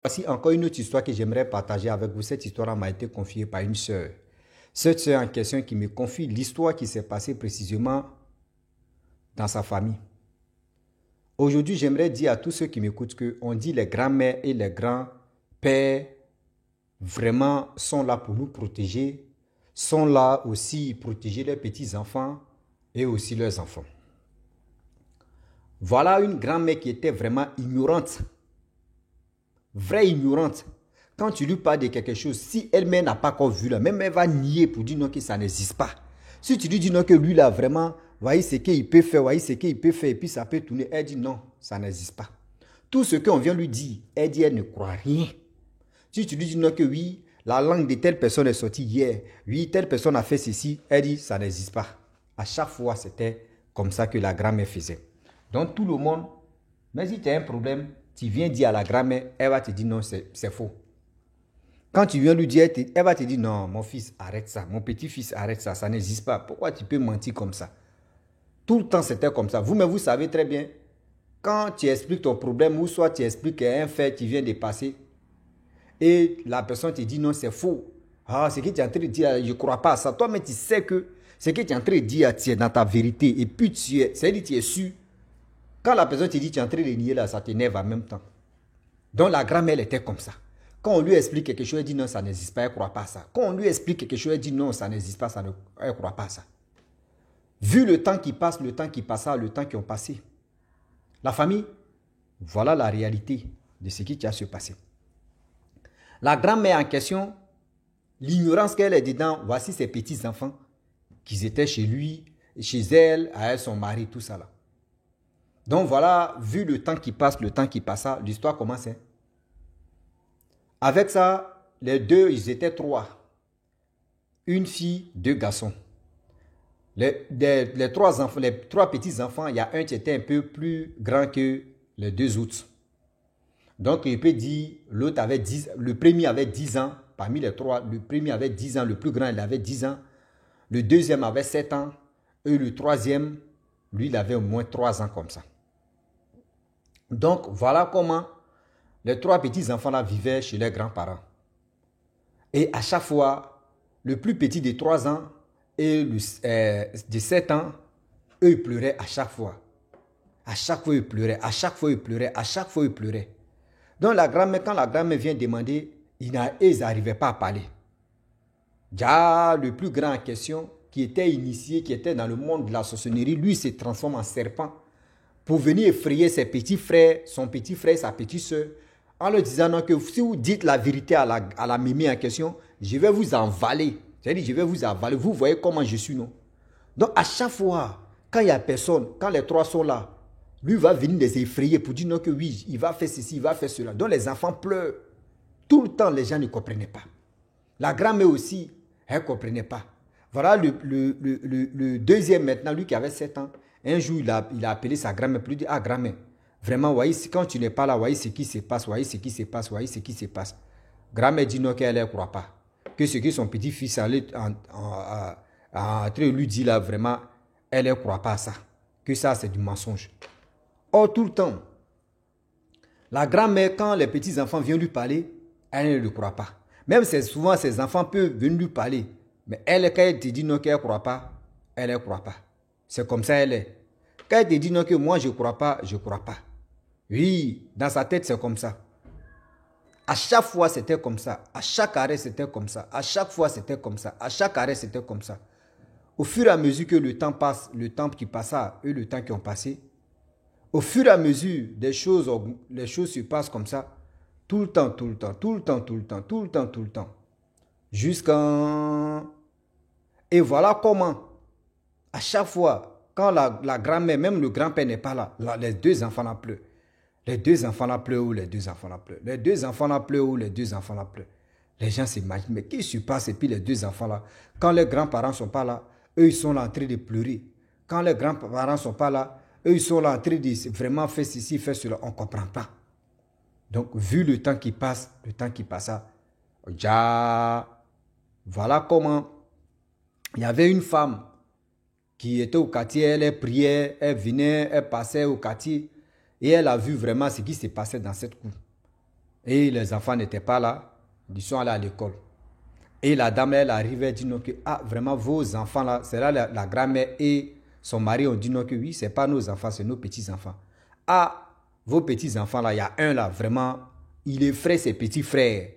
Voici encore une autre histoire que j'aimerais partager avec vous. Cette histoire m'a été confiée par une sœur. Cette sœur en question qui me confie l'histoire qui s'est passée précisément dans sa famille. Aujourd'hui, j'aimerais dire à tous ceux qui m'écoutent qu'on dit les grands-mères et les grands-pères vraiment sont là pour nous protéger, sont là aussi pour protéger leurs petits-enfants et aussi leurs enfants. Voilà une grand-mère qui était vraiment ignorante. Vraie ignorante. Quand tu lui parles de quelque chose, si elle-même n'a pas encore vu là, même elle va nier pour dire non que ça n'existe pas. Si tu lui dis non que lui là vraiment, voyez ce qu'il peut faire, voyez ce qu'il peut faire et puis ça peut tourner, elle dit non, ça n'existe pas. Tout ce qu'on vient lui dire, elle dit elle ne croit rien. Si tu lui dis non que oui, la langue de telle personne est sortie hier, oui, telle personne a fait ceci, elle dit ça n'existe pas. À chaque fois, c'était comme ça que la grand-mère faisait. Donc tout le monde, mais si tu as un problème, tu viens dire à la grand-mère, elle va te dire non, c'est faux. Quand tu viens lui dire, elle va te dire non, mon fils, arrête ça, mon petit-fils, arrête ça, ça n'existe pas. Pourquoi tu peux mentir comme ça? Tout le temps, c'était comme ça. Vous-même, vous savez très bien, quand tu expliques ton problème ou soit tu expliques un fait qui vient de passer et la personne te dit non, c'est faux. Ah, ce que tu es en train de dire, je ne crois pas à ça. Toi, mais tu sais que ce que tu es en train de dire, tu es dans ta vérité et puis c'est-à-dire tu es sûr. Quand la personne te dit tu es en train de nier là, ça t'énerve en même temps. Donc la grand-mère était comme ça. Quand on lui explique quelque chose, elle dit non, ça n'existe pas, elle ne croit pas à ça. Quand on lui explique quelque chose, elle dit non, ça n'existe pas, elle ne croit pas à ça. Vu le temps qui passe, le temps qui passa, le temps qui ont passé, la famille, voilà la réalité de ce qui a se passer. La grand-mère en question, l'ignorance qu'elle est dedans, voici ses petits-enfants qui étaient chez lui, chez elle, avec son mari, tout ça là. Donc voilà, vu le temps qui passe, le temps qui passa, l'histoire commence. Avec ça, les deux, ils étaient trois. Une fille, deux garçons. Les trois enfants, les trois petits-enfants, il y a un qui était un peu plus grand que les deux autres. Donc, il peut dire, l'autre avait 10, le premier avait 10 ans, parmi les trois, le premier avait 10 ans, le plus grand, il avait 10 ans. Le deuxième avait 7 ans, et le troisième, lui, il avait au moins 3 ans comme ça. Donc, voilà comment les trois petits-enfants-là vivaient chez leurs grands-parents. Et à chaque fois, le plus petit de 3 ans et de 7 ans, eux, ils pleuraient à chaque fois. À chaque fois, ils pleuraient, à chaque fois, ils pleuraient, à chaque fois, ils pleuraient. Donc, quand la grand-mère vient demander, ils n'arrivaient pas à parler. Déjà, le plus grand en question, qui était initié, qui était dans le monde de la sorcellerie, lui, se transforme en serpent pour venir effrayer ses petits frères, son petit frère, sa petite soeur, en leur disant non, que si vous dites la vérité à la mémé en question, je vais vous envaler. C'est-à-dire, je vais vous envaler. Vous voyez comment je suis, non? Donc, à chaque fois, quand il n'y a personne, quand les trois sont là, lui va venir les effrayer pour dire non, que oui, il va faire ceci, il va faire cela. Donc, les enfants pleurent. Tout le temps, les gens ne comprenaient pas. La grand-mère aussi, elle ne comprenait pas. Voilà le deuxième maintenant, lui qui avait 7 ans. Un jour, il a appelé sa grand-mère pour lui dire, ah grand-mère, vraiment, voyez, quand tu n'es pas là, voyez ce qui se passe, voyez ce qui se passe, voyez ce qui se passe. Grand-mère dit non, qu'elle ne croit pas. Que ce que son petit-fils allait en train de lui dire là, vraiment, elle ne croit pas à ça. Que ça, c'est du mensonge. Or, tout le temps, la grand-mère, quand les petits-enfants viennent lui parler, elle ne le croit pas. Même souvent, ses enfants peuvent venir lui parler. Mais elle, quand elle te dit non, qu'elle ne croit pas, elle ne croit pas. C'est comme ça elle est. Quand elle te dit non, que moi je ne crois pas, je ne crois pas. Oui, dans sa tête, c'est comme ça. À chaque fois, c'était comme ça. À chaque arrêt, c'était comme ça. À chaque fois, c'était comme ça. À chaque arrêt, c'était comme ça. Au fur et à mesure que le temps passe, le temps qui passa et le temps qui ont passé, au fur et à mesure les choses se passent comme ça. Tout le temps, tout le temps, tout le temps, tout le temps, tout le temps, tout le temps. Jusqu'en... Et voilà comment, à chaque fois, quand la grand-mère, même le grand-père n'est pas là, les deux enfants là pleurent. Les deux enfants là pleurent ou les deux enfants là pleurent. Les deux enfants là pleurent ou les deux enfants là pleurent. Les gens s'imaginent, mais qu'est-ce qui se passe? Et puis les deux enfants là, quand les grands-parents ne sont pas là, eux ils sont là en train de pleurer. Quand les grands-parents ne sont pas là, eux ils sont là en train de vraiment faire ceci, faire cela. On ne comprend pas. Donc, vu le temps qui passe, le temps qui passa, déjà, voilà comment il y avait une femme qui était au quartier, elle priait, elle venait, elle passait au quartier et elle a vu vraiment ce qui se passait dans cette cour. Et les enfants n'étaient pas là. Ils sont allés à l'école. Et la dame, elle arrivait et dit non que, ah, vraiment, vos enfants là, c'est là la grand-mère et son mari ont dit non que oui, c'est pas nos enfants, c'est nos petits-enfants. Ah, vos petits-enfants là, il y a un là, vraiment, il effraie ses petits frères.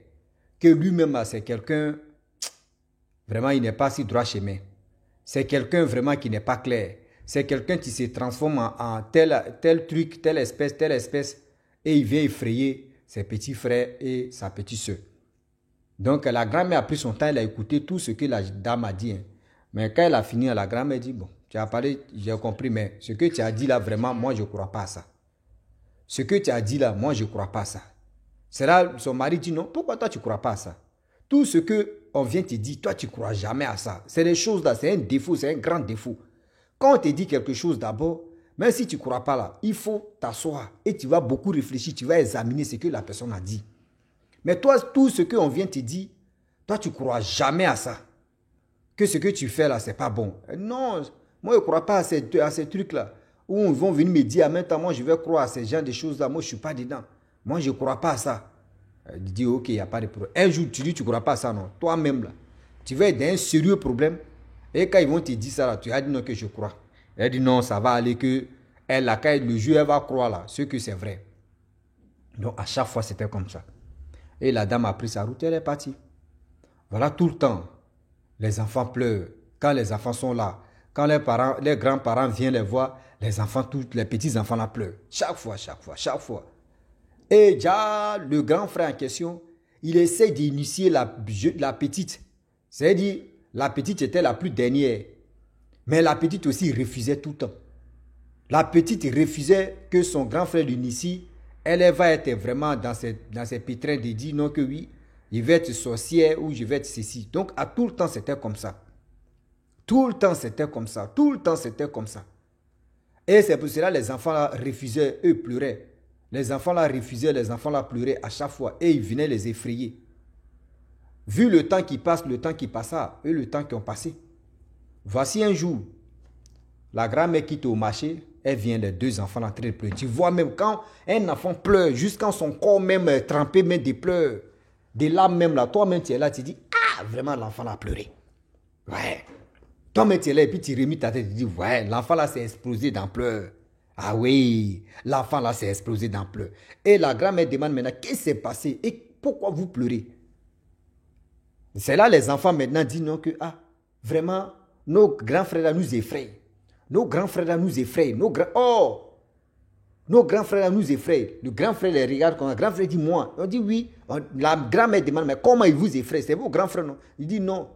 Que lui-même là, c'est quelqu'un, vraiment, il n'est pas si droit chemin. C'est quelqu'un vraiment qui n'est pas clair. C'est quelqu'un qui se transforme en tel truc, telle espèce, et il vient effrayer ses petits frères et sa petite soeur. Donc la grand-mère a pris son temps, elle a écouté tout ce que la dame a dit. Hein. Mais quand elle a fini, la grand-mère dit, bon, tu as parlé, j'ai compris, mais ce que tu as dit là, vraiment, moi, je ne crois pas à ça. Ce que tu as dit là, moi, je ne crois pas à ça. C'est là, son mari dit, non, pourquoi toi, tu ne crois pas à ça? Tout ce qu'on vient te dire, toi, tu ne crois jamais à ça. C'est des choses là, c'est un défaut, c'est un grand défaut. Quand on te dit quelque chose d'abord, même si tu ne crois pas là, il faut t'asseoir et tu vas beaucoup réfléchir, tu vas examiner ce que la personne a dit. Mais toi, tout ce qu'on vient te dire, toi, tu ne crois jamais à ça. Que ce que tu fais là, ce n'est pas bon. Non, moi, je ne crois pas à ces trucs-là. Où ils vont venir me dire, en même temps, moi, je vais croire à ces gens de choses-là. Moi, je ne suis pas dedans. Moi, je ne crois pas à ça. Il dit, ok, il n'y a pas de problème. Un jour, tu dis, tu ne crois pas à ça, non. Toi-même, là, tu vas être dans un sérieux problème. Et quand ils vont te dire ça, là, tu as dit non, que je crois. Elle dit non, ça va aller que elle, là, quand le jour, elle va croire là, ce que c'est vrai. Donc, à chaque fois, c'était comme ça. Et la dame a pris sa route, elle est partie. Voilà, tout le temps, les enfants pleurent. Quand les enfants sont là, quand les grands-parents viennent les voir, les enfants, tous les petits-enfants là pleurent. Chaque fois, chaque fois, chaque fois. Et déjà, le grand frère en question, il essaie d'initier la petite. C'est-à-dire, la petite était la plus dernière. Mais la petite aussi refusait tout le temps. La petite refusait que son grand frère l'initie. Elle va être vraiment dans ses pétrins de dire non que oui, je vais être sorcière ou je vais être ceci. Donc, à tout le temps, c'était comme ça. Tout le temps, c'était comme ça. Tout le temps, c'était comme ça. Et c'est pour cela que les enfants là refusaient, eux pleuraient. Les enfants là refusaient, les enfants là pleuraient à chaque fois. Et ils venaient les effrayer. Vu le temps qui passe, le temps qui passa, et le temps qui ont passé. Voici un jour, la grand-mère quitte au marché, elle vient, les deux enfants en train de pleurer. Tu vois même quand un enfant pleure, jusqu'à son corps même trempé, même des pleurs, des larmes même là, toi-même tu es là, tu dis, ah, vraiment l'enfant a pleuré. Ouais. Toi-même tu es là et puis tu remis ta tête, tu dis, ouais, l'enfant là s'est explosé dans pleurs. Ah oui, l'enfant là s'est explosé dans pleurs. Et la grand-mère demande maintenant, qu'est-ce qui s'est passé et pourquoi vous pleurez? C'est là les enfants maintenant disent non que, ah, vraiment, nos grands frères là nous effrayent. Nos grands frères là nous effrayent. Nos grands frères là nous effrayent. Le grand frère les regarde comme un grand frère dit moi. On dit oui. La grand-mère demande mais comment ils vous effrayent? C'est vos grands frères non? Il dit non.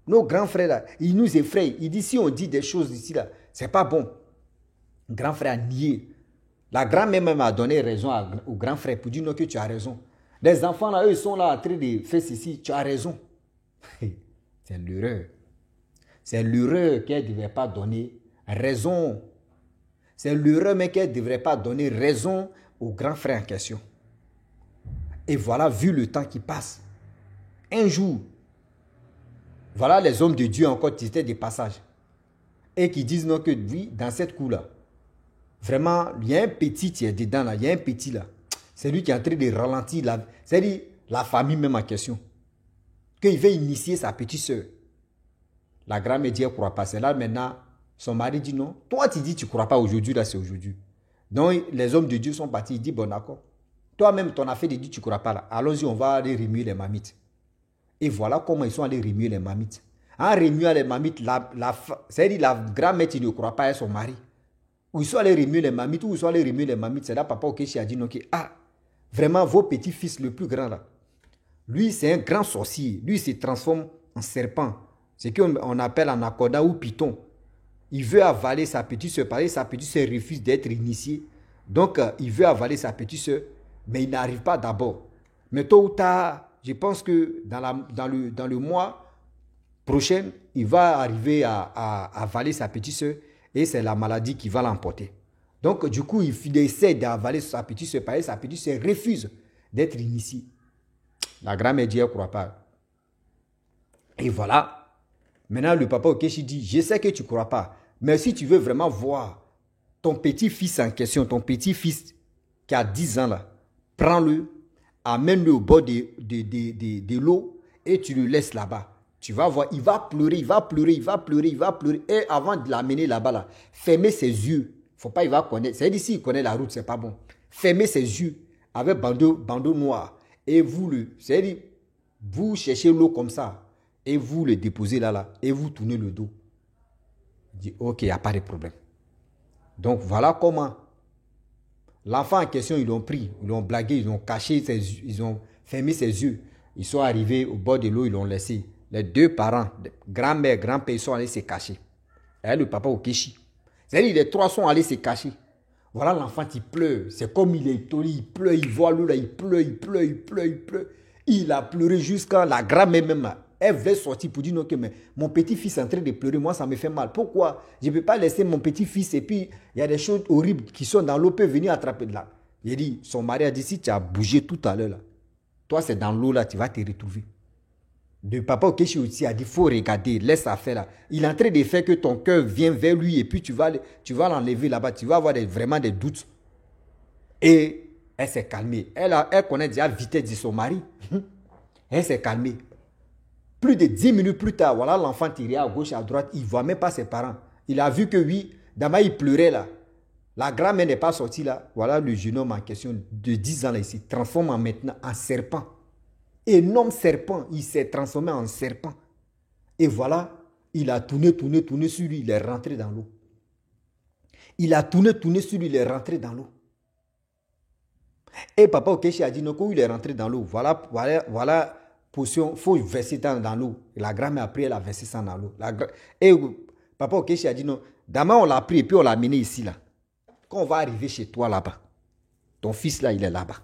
Nos grands frères là, ils nous effrayent. Il dit si on dit des choses ici là, c'est pas bon. Le grand frère a nié. La grand-mère même a donné raison au grand frère pour dire non que tu as raison. Les enfants là, eux, ils sont là en train de faire ceci. Tu as raison. C'est l'erreur. C'est l'erreur qu'elle ne devait pas donner raison. C'est l'erreur mais qu'elle ne devrait pas donner raison au grand frère en question. Et voilà, vu le temps qui passe, un jour, voilà les hommes de Dieu encore qui étaient des passages et qui disent non que oui, dans cette cour-là, vraiment, il y a un petit qui est dedans là, il y a un petit là. C'est lui qui est en train de ralentir, c'est-à-dire la famille même en question. Qu'il veut initier sa petite soeur. La grand-mère dit, elle ne croit pas. C'est là maintenant, son mari dit non. Toi, tu dis, tu ne crois pas aujourd'hui, là, c'est aujourd'hui. Donc, les hommes de Dieu sont partis. Ils disent, bon, d'accord. Toi-même, ton affaire de dire, tu ne crois pas là. Allons-y, on va aller remuer les mamites. Et voilà comment ils sont allés remuer les mamites. En remuant les mamites, c'est-à-dire la grand-mère qui ne croit pas à son mari. Où ils sont allés remuer les mamites, où ils sont allés remuer les mamites. C'est là, papa Okechi a dit, non, ah, vraiment, vos petits-fils, le plus grand là. Lui, c'est un grand sorcier. Lui, il se transforme en serpent. C'est qu'on appelle en Akoda ou Python. Il veut avaler sa petite soeur. Parce que sa petite soeur refuse d'être initiée. Donc, il veut avaler sa petite soeur. Mais il n'arrive pas d'abord. Mais tôt ou tard, je pense que dans le mois prochain, il va arriver à avaler sa petite soeur. Et c'est la maladie qui va l'emporter. Donc, du coup, il essaie d'avaler sa petite soeur. Parce que sa petite soeur refuse d'être initiée. La grand-mère dit, elle ne croit pas. Et voilà. Maintenant, le papa Okechi dit, je sais que tu ne crois pas. Mais si tu veux vraiment voir ton petit-fils en question, ton petit-fils qui a 10 ans là, prends-le, amène-le au bord de l'eau et tu le laisses là-bas. Tu vas voir, il va pleurer, il va pleurer, il va pleurer, il va pleurer. Et avant de l'amener là-bas, là, fermez ses yeux. Faut pas, il va connaître. C'est-à-dire, s'il connaît la route, c'est pas bon. Fermez ses yeux avec bandeau noir. Et c'est-à-dire, vous cherchez l'eau comme ça. Et vous le déposez là. Et vous tournez le dos. Il dit, ok, il n'y a pas de problème. Donc, voilà comment l'enfant en question, ils l'ont pris, ils l'ont blagué, ils ont caché ses yeux, ils ont fermé ses yeux. Ils sont arrivés au bord de l'eau, ils l'ont laissé. Les deux parents, grand-mère, grand-père, ils sont allés se cacher. Et le papa au Kéchi. C'est-à-dire, les trois sont allés se cacher. Voilà l'enfant qui pleure. C'est comme il est étonné, il pleure, il voit l'eau là, il pleure, il pleure, il pleure, il pleure. Il a pleuré jusqu'à la grand-mère même. Elle voulait sortir pour dire non, que mais mon petit-fils est en train de pleurer, moi ça me fait mal. Pourquoi? Je ne peux pas laisser mon petit-fils et puis il y a des choses horribles qui sont dans l'eau, peuvent venir attraper de là. Il dit, son mari a dit, si tu as bougé tout à l'heure là, toi c'est dans l'eau là, tu vas te retrouver. Le papa Okechi aussi a dit, il faut regarder, laisse ça faire là. Il est en train de faire que ton cœur vienne vers lui et puis tu vas l'enlever là-bas, tu vas avoir vraiment des doutes. Et elle s'est calmée. Elle connaît déjà la vitesse de son mari. Elle s'est calmée. Plus de 10 minutes plus tard, voilà l'enfant tiré à gauche, à droite, il ne voit même pas ses parents. Il a vu que oui, d'abord il pleurait là. La grand-mère n'est pas sortie là. Voilà le jeune homme en question de 10 ans là, il se transforme maintenant en serpent. Énorme serpent, il s'est transformé en serpent. Et voilà, il a tourné sur lui, il est rentré dans l'eau. Il a tourné sur lui, il est rentré dans l'eau. Et papa Okechi a dit non, quand il est rentré dans l'eau, voilà, potion, il faut verser dans l'eau. La grand-mère a pris, elle a versé ça dans l'eau. Et papa Okechi a dit non, d'abord on l'a pris et puis on l'a amené ici là. Quand on va arriver chez toi là-bas, ton fils là, il est là-bas.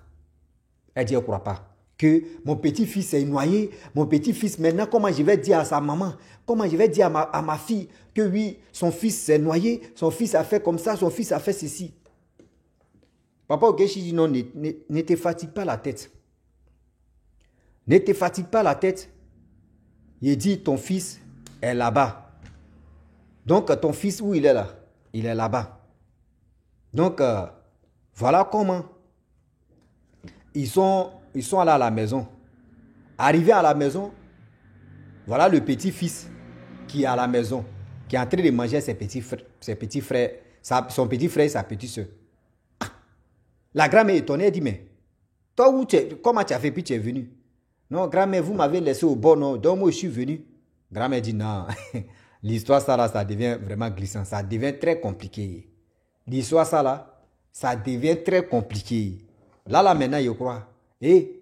Elle dit, elle ne croit pas. Que mon petit-fils est noyé, mon petit-fils, maintenant, comment je vais dire à sa maman, comment je vais dire à ma fille que oui, son fils s'est noyé, son fils a fait comme ça, son fils a fait ceci. Papa Okechi dit non, ne te fatigue pas la tête. Ne te fatigue pas la tête. Il dit, ton fils est là-bas. Donc, ton fils, où il est là? Il est là-bas. Donc, voilà comment ils sont allés à la maison. Arrivés à la maison, voilà le petit-fils qui est à la maison, qui est en train de manger ses petits frères, son petit frère et sa petite soeur. La grand-mère est étonnée, elle dit, mais toi, comment tu as fait puis tu es venu? Non, grand-mère, vous m'avez laissé au bord, non, donc moi je suis venu. Grand-mère dit, non, l'histoire ça là, ça devient vraiment glissant, ça devient très compliqué. L'histoire ça là, ça devient très compliqué. Là maintenant, je crois. Et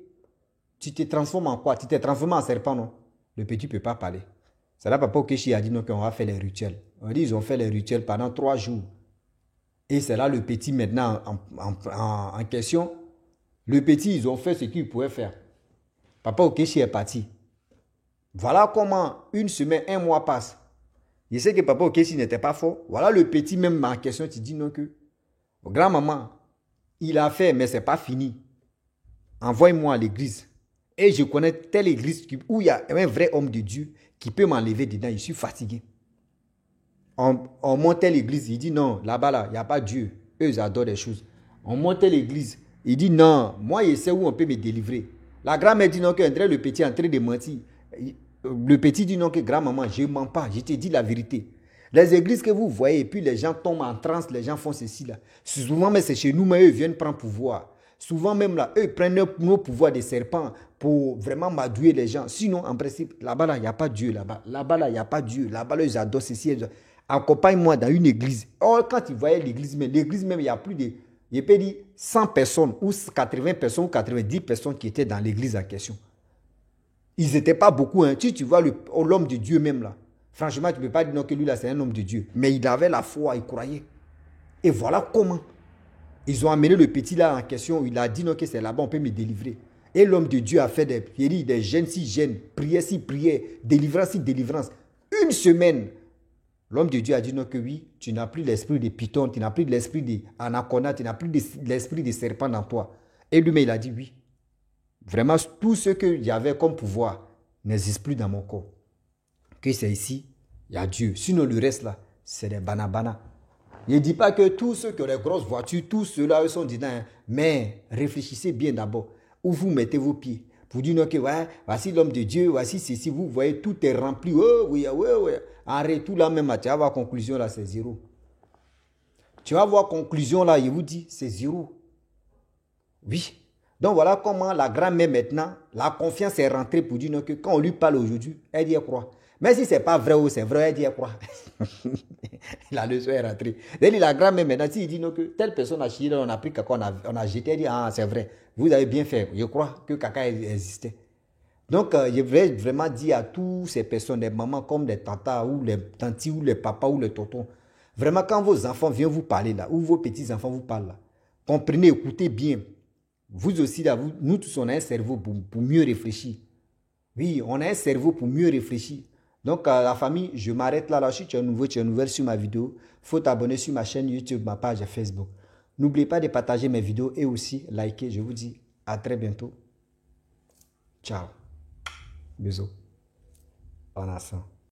tu te transformes en quoi? Tu t'es transformé en serpent, non? Le petit ne peut pas parler. C'est là papa Okechi a dit non, qu'on va faire les rituels. On dit ils ont fait les rituels pendant 3 jours. Et c'est là le petit maintenant en question. Le petit, ils ont fait ce qu'ils pouvaient faire. Papa Okechi est parti. Voilà comment 1 semaine, 1 mois passe. Je sais que papa Okechi n'était pas fort. Voilà le petit même en question, tu dis non que grand-maman, il a fait, mais ce n'est pas fini. Envoie-moi à l'église. Et je connais telle église où il y a un vrai homme de Dieu qui peut m'enlever dedans. Je suis fatigué. On montait l'église. Il dit non, là-bas, là, il n'y a pas Dieu. Eux, ils adorent des choses. On montait l'église. Il dit non, moi, je sais où on peut me délivrer. La grand-mère dit non, que André, le petit est en train de mentir. Le petit dit non, que grand-maman, je ne mens pas. Je te dis la vérité. Les églises que vous voyez, et puis les gens tombent en transe, les gens font ceci là. Souvent, mais c'est chez nous, mais eux viennent prendre pouvoir. Souvent même là, eux prennent nos pouvoirs de serpents pour vraiment madouer les gens. Sinon, en principe, là-bas, là, il n'y a pas Dieu là-bas. Là-bas, là, il n'y a pas Dieu. Là-bas, là, ils adorent ceci. Accompagne-moi dans une église. Or, quand ils voyaient l'église même, il y a plus de, je peux dire, 100 personnes, ou 80 personnes, ou 90 personnes qui étaient dans l'église en question. Ils n'étaient pas beaucoup. Hein. Tu vois l'homme de Dieu même là. Franchement, tu ne peux pas dire non, que lui là, c'est un homme de Dieu. Mais il avait la foi, il croyait. Et voilà comment. Ils ont amené le petit là en question. Il a dit non, que c'est là-bas, on peut me délivrer. Et l'homme de Dieu a fait des jeûnes si jeûnes, prières si prières, délivrance si délivrance. 1 semaine. L'homme de Dieu a dit non, que oui, tu n'as plus l'esprit de python, tu n'as plus l'esprit d'anaconda, tu n'as plus l'esprit de serpent dans toi. Et lui-même, il a dit oui. Vraiment, tout ce qu'il y avait comme pouvoir n'existe plus dans mon corps. Que c'est ici, il y a Dieu. Sinon, le reste là, c'est des banabana. Je ne dis pas que tous ceux qui ont les grosses voitures, tous ceux-là, eux sont dedans. Hein. Mais réfléchissez bien d'abord. où vous mettez vos pieds. Pour dire non, que ouais, voici l'homme de Dieu, voici ceci, vous voyez, tout est rempli. Oh, oui, oui, oui. Arrête tout là même, tu vas voir conclusion là, c'est zéro. Tu vas voir conclusion là, il vous dit, c'est zéro. Oui. Donc voilà comment la grand-mère maintenant, la confiance est rentrée pour dire non, que quand on lui parle aujourd'hui, elle dit elle croit. Mais si c'est pas vrai ou c'est vrai, elle dit elle croit. La leçon est rentrée. La grand-mère maintenant, s'il dit non, que telle personne a chié, on a pris caca, on a jeté, elle dit ah c'est vrai. Vous avez bien fait. Je crois que caca existait. Donc je voulais vraiment dire à toutes ces personnes, des mamans comme des tatas ou les tantis ou les papas ou les tontons, vraiment quand vos enfants viennent vous parler là, ou vos petits-enfants vous parlent là, comprenez, écoutez bien. Vous aussi, là, nous tous, on a un cerveau pour mieux réfléchir. Oui, on a un cerveau pour mieux réfléchir. Donc, la famille, je m'arrête là. Si tu es nouveau, tu es nouvelle sur ma vidéo, il faut t'abonner sur ma chaîne YouTube, ma page Facebook. N'oubliez pas de partager mes vidéos et aussi liker. Je vous dis à très bientôt. Ciao. Bisous. En ensemble.